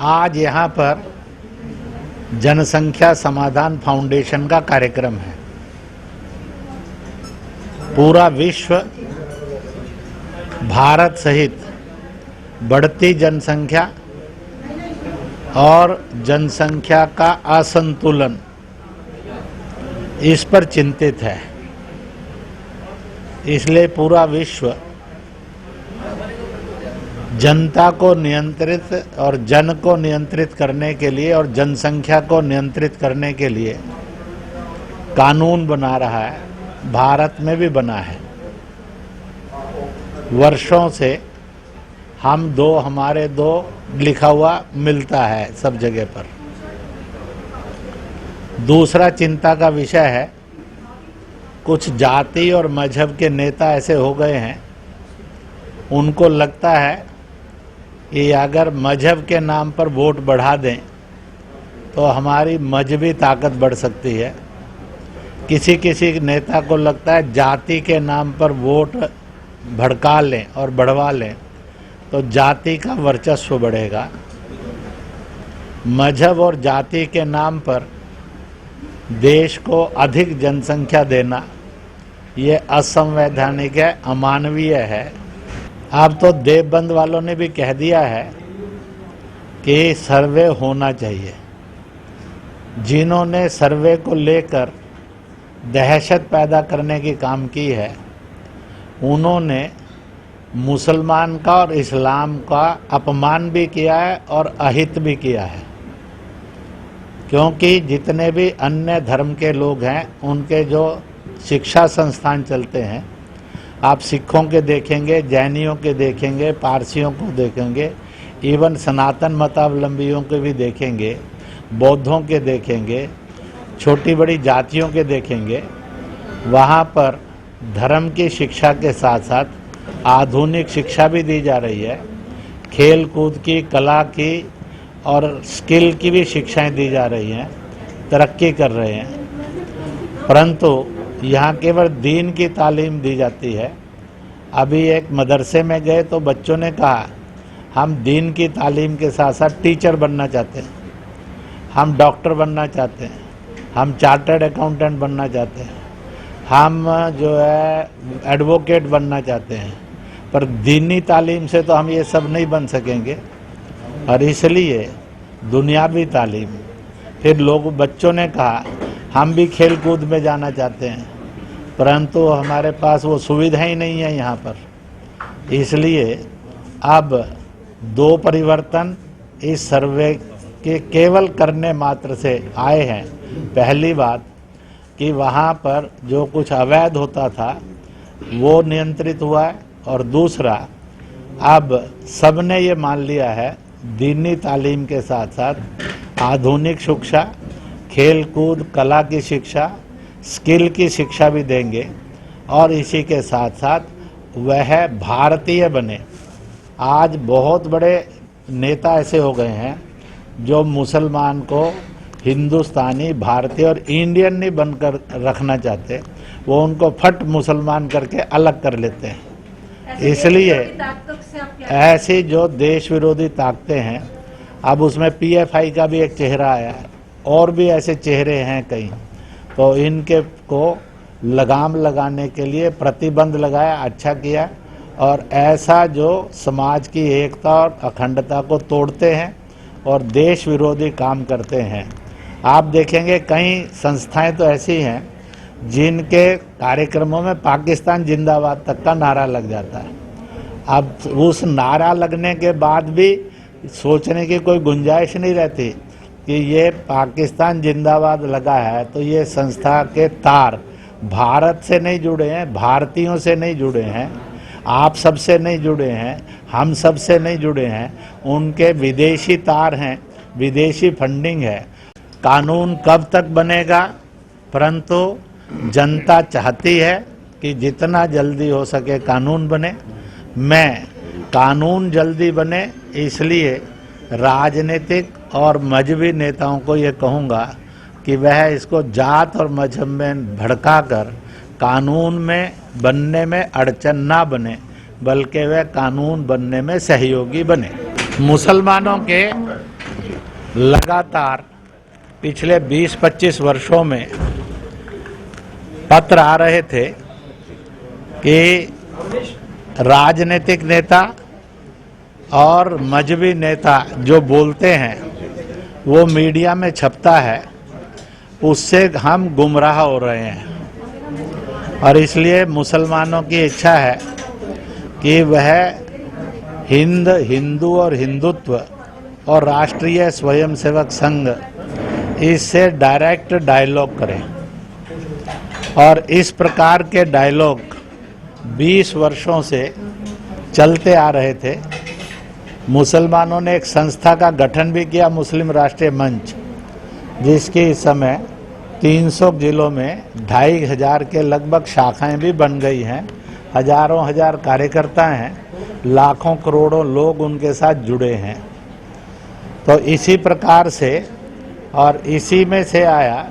आज यहाँ पर जनसंख्या समाधान फाउंडेशन का कार्यक्रम है। पूरा विश्व भारत सहित बढ़ती जनसंख्या और जनसंख्या का असंतुलन इस पर चिंतित है। इसलिए पूरा विश्व जनता को नियंत्रित और जन को नियंत्रित करने के लिए और जनसंख्या को नियंत्रित करने के लिए कानून बना रहा है। भारत में भी बना है। वर्षों से हमारे दो लिखा हुआ मिलता है सब जगह पर। दूसरा चिंता का विषय है, कुछ जाति और मजहब के नेता ऐसे हो गए हैं, उनको लगता है कि अगर मजहब के नाम पर वोट बढ़ा दें तो हमारी मजहबी ताकत बढ़ सकती है। किसी किसी नेता को लगता है जाति के नाम पर वोट भड़का लें और बढ़वा लें तो जाति का वर्चस्व बढ़ेगा। मजहब और जाति के नाम पर देश को अधिक जनसंख्या देना ये असंवैधानिक है, अमानवीय है। अब तो देवबंद वालों ने भी कह दिया है कि सर्वे होना चाहिए। जिन्होंने सर्वे को लेकर दहशत पैदा करने की काम की है, उन्होंने मुसलमान का और इस्लाम का अपमान भी किया है और अहित भी किया है। क्योंकि जितने भी अन्य धर्म के लोग हैं, उनके जो शिक्षा संस्थान चलते हैं, आप सिखों के देखेंगे, जैनियों के देखेंगे, पारसियों को देखेंगे, इवन सनातन मतावलंबियों के भी देखेंगे, बौद्धों के देखेंगे, छोटी बड़ी जातियों के देखेंगे। वहाँ पर धर्म की शिक्षा के साथ साथ आधुनिक शिक्षा भी दी जा रही है। खेल कूद की, कला की और स्किल की भी शिक्षाएं दी जा रही हैं, तरक्की कर रहे हैं। परंतु यहाँ केवल दीन की तालीम दी जाती है। अभी एक मदरसे में गए तो बच्चों ने कहा, हम दीन की तालीम के साथ साथ टीचर बनना चाहते हैं, हम डॉक्टर बनना चाहते हैं, हम चार्टर्ड अकाउंटेंट बनना चाहते हैं, हम जो है एडवोकेट बनना चाहते हैं। पर दीनी तालीम से तो हम ये सब नहीं बन सकेंगे। और इसलिए दुनियावी तालीम। फिर बच्चों ने कहा, हम भी खेल कूद में जाना चाहते हैं, परंतु हमारे पास वो सुविधा ही नहीं है यहाँ पर। इसलिए अब दो परिवर्तन इस सर्वे के केवल करने मात्र से आए हैं। पहली बात कि वहाँ पर जो कुछ अवैध होता था वो नियंत्रित हुआ है, और दूसरा अब सबने ये मान लिया है दीनी तालीम के साथ साथ आधुनिक शिक्षा, खेल कूद, कला की शिक्षा, स्किल की शिक्षा भी देंगे, और इसी के साथ साथ वह भारतीय बने। आज बहुत बड़े नेता ऐसे हो गए हैं जो मुसलमान को हिंदुस्तानी, भारतीय और इंडियन नहीं बनकर रखना चाहते, वो उनको फट मुसलमान करके अलग कर लेते हैं। इसलिए ऐसी जो देश विरोधी ताकतें हैं, अब उसमें पीएफआई का भी एक चेहरा आया है, और भी ऐसे चेहरे हैं कई, तो इनके को लगाम लगाने के लिए प्रतिबंध लगाया, अच्छा किया। और ऐसा जो समाज की एकता और अखंडता को तोड़ते हैं और देश विरोधी काम करते हैं। आप देखेंगे कई संस्थाएं तो ऐसी हैं जिनके कार्यक्रमों में पाकिस्तान जिंदाबाद तक का नारा लग जाता है। अब उस नारा लगने के बाद भी सोचने की कोई गुंजाइश नहीं रहती कि ये पाकिस्तान जिंदाबाद लगा है तो ये संस्था के तार भारत से नहीं जुड़े हैं, भारतीयों से नहीं जुड़े हैं, आप सब से नहीं जुड़े हैं, हम सब से नहीं जुड़े हैं, उनके विदेशी तार हैं, विदेशी फंडिंग है। कानून कब तक बनेगा? परंतु जनता चाहती है कि जितना जल्दी हो सके कानून बने। मैं कानून जल्दी बने इसलिए राजनीतिक और मजहबी नेताओं को ये कहूँगा कि वह इसको जात और मजहब में भड़काकर कानून में बनने में अड़चन ना बने, बल्कि वह कानून बनने में सहयोगी बने। मुसलमानों के लगातार पिछले 20-25 वर्षों में पत्र आ रहे थे कि राजनीतिक नेता और मजहबी नेता जो बोलते हैं वो मीडिया में छपता है, उससे हम गुमराह हो रहे हैं। और इसलिए मुसलमानों की इच्छा है कि वह हिंदू और हिंदुत्व और राष्ट्रीय स्वयंसेवक संघ इससे डायरेक्ट डायलॉग करें। और इस प्रकार के डायलॉग 20 वर्षों से चलते आ रहे थे। मुसलमानों ने एक संस्था का गठन भी किया, मुस्लिम राष्ट्रीय मंच, जिसकी इस समय 300 जिलों में 2500 के लगभग शाखाएं भी बन गई हैं। हजारों हजार कार्यकर्ता हैं, लाखों करोड़ों लोग उनके साथ जुड़े हैं। तो इसी प्रकार से और इसी में से आया